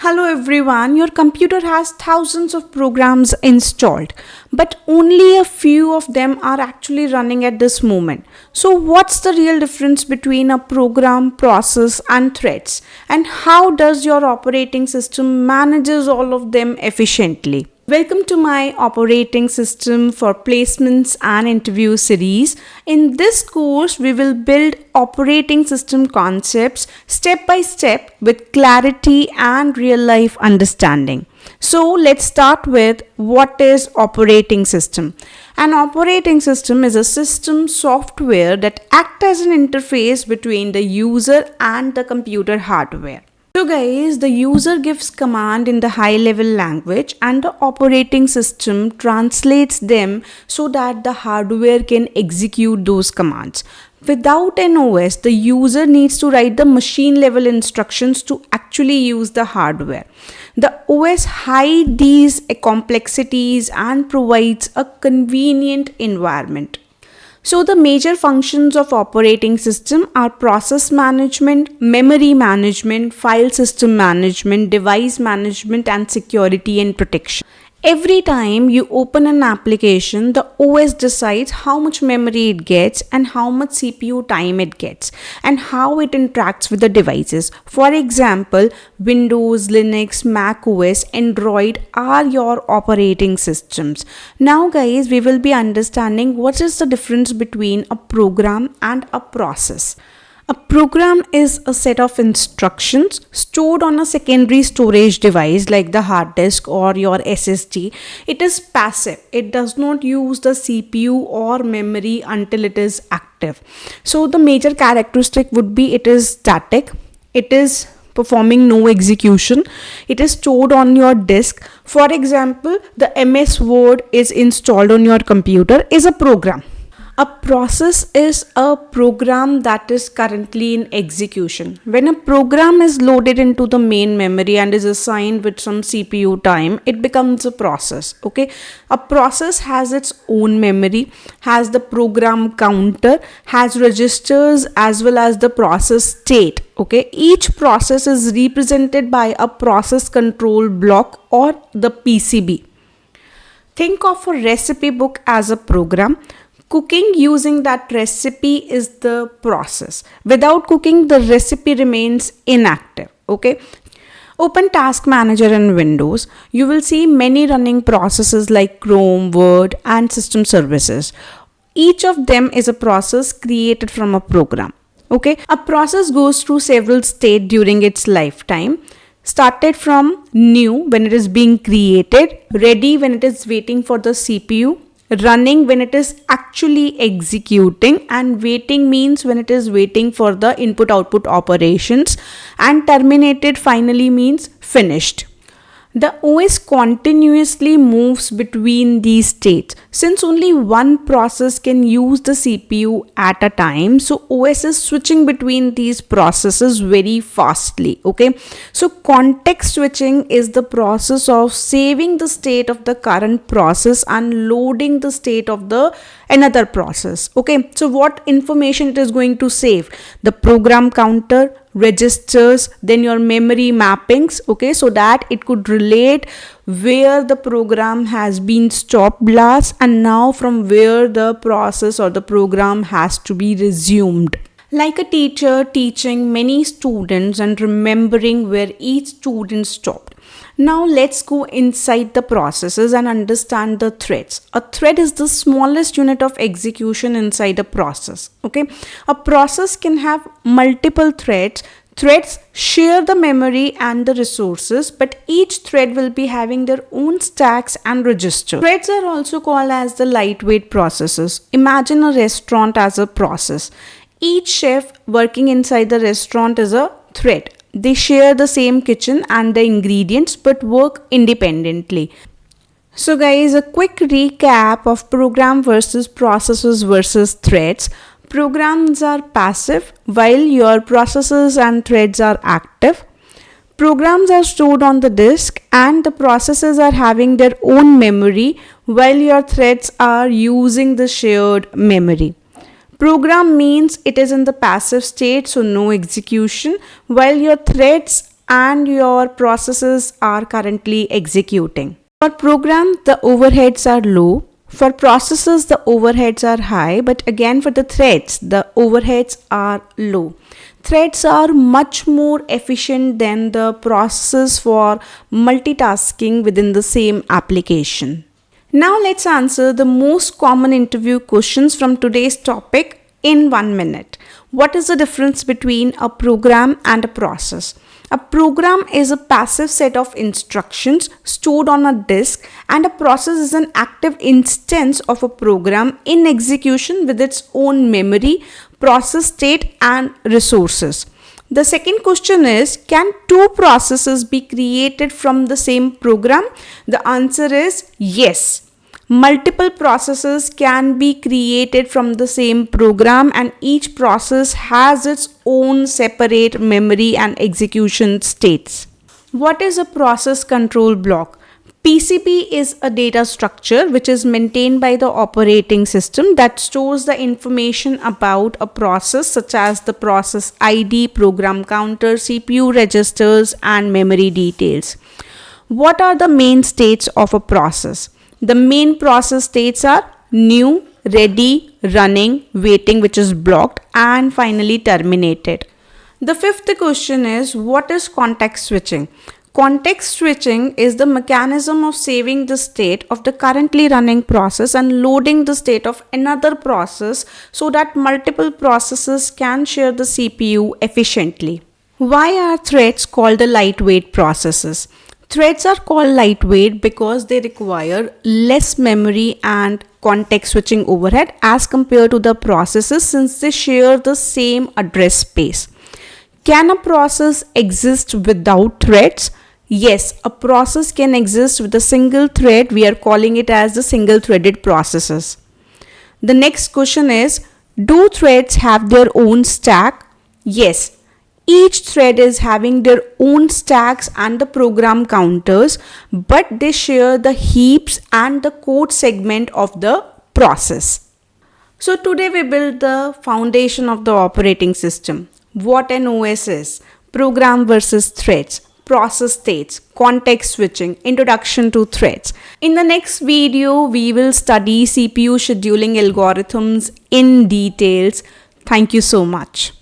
Hello everyone, your computer has thousands of programs installed, but only a few of them are actually running at this moment. So what's the real difference between a program, process and threads? And how does your operating system manages all of them efficiently? Welcome to my operating system for placements and interview series. In this course, we will build operating system concepts step by step with clarity and real life understanding. So let's start with what is operating system. An operating system is a system software that acts as an interface between the user and the computer hardware. So guys, the user gives command in the high level language and the operating system translates them so that the hardware can execute those commands. Without an OS, the user needs to write the machine level instructions to actually use the hardware. The OS hides these complexities and provides a convenient environment. So the major functions of operating system are process management, memory management, file system management, device management, and security and protection. Every time you open an application, the OS decides how much memory it gets and how much CPU time it gets and how it interacts with the devices. For example, Windows, Linux, Mac OS, Android are your operating systems. Now guys, we will be understanding what is the difference between a program and a process. A program is a set of instructions stored on a secondary storage device like the hard disk or your SSD. It is passive. It does not use the CPU or memory until it is active. So the major characteristic would be it is static. It is performing no execution. It is stored on your disk. For example, the MS Word is installed on your computer is a program. A process is a program that is currently in execution. When a program is loaded into the main memory and is assigned with some CPU time, it becomes a process. Okay, a process has its own memory, has the program counter, has registers as well as the process state. Okay, each process is represented by a process control block or the PCB. Think of a recipe book as a program. Cooking using that recipe is the process. Without cooking, the recipe remains inactive. Okay. Open Task Manager in Windows. You will see many running processes like Chrome, Word, and system services. Each of them is a process created from a program. Okay. A process goes through several states during its lifetime. Started from new when it is being created, ready when it is waiting for the CPU, running when it is actually executing, and waiting means when it is waiting for the input output operations, and terminated finally means finished. The OS continuously moves between these states. Since only one process can use the CPU at a time, so OS is switching between these processes very fastly. Okay, so context switching is the process of saving the state of the current process and loading the state of the another process. Okay, so what information it is going to save? The program counter, registers, then your memory mappings. Okay, so that it could relate where the program has been stopped last and now from where the process or the program has to be resumed. Like a teacher teaching many students and remembering where each student stopped. Now let's go inside the processes and understand the threads. A thread is the smallest unit of execution inside a process. Okay, a process can have multiple threads. Threads share the memory and the resources, but each thread will be having their own stacks and registers. Threads are also called as the lightweight processes. Imagine a restaurant as a process. Each chef working inside the restaurant is a thread. They share the same kitchen and the ingredients but work independently. So guys, a quick recap of program versus processes versus threads. Programs are passive while your processes and threads are active. Programs are stored on the disk and the processes are having their own memory while your threads are using the shared memory. Program means it is in the passive state, so no execution, while your threads and your processes are currently executing. For program, the overheads are low. For processes, the overheads are high, but again for the threads, the overheads are low. Threads are much more efficient than the processes for multitasking within the same application. Now let's answer the most common interview questions from today's topic in 1 minute. What is the difference between a program and a process? A program is a passive set of instructions stored on a disk, and a process is an active instance of a program in execution with its own memory, process state, and resources. The second question is, can two processes be created from the same program? The answer is yes. Multiple processes can be created from the same program, and each process has its own separate memory and execution states. What is a process control block? PCB is a data structure which is maintained by the operating system that stores the information about a process, such as the process ID, program counter, CPU registers, and memory details. What are the main states of a process? The main process states are new, ready, running, waiting, which is blocked, and finally terminated. The fifth question is, what is context switching? Context switching is the mechanism of saving the state of the currently running process and loading the state of another process so that multiple processes can share the CPU efficiently. Why are threads called the lightweight processes? Threads are called lightweight because they require less memory and context switching overhead as compared to the processes, since they share the same address space. Can a process exist without threads? Yes, a process can exist with a single thread. We are calling it as the single threaded processes. The next question is, do threads have their own stack? Yes. Each thread is having their own stacks and the program counters, but they share the heaps and the code segment of the process. So today we built the foundation of the operating system. What an OS is, program versus threads, process states, context switching, introduction to threads. In the next video, we will study CPU scheduling algorithms in details. Thank you so much.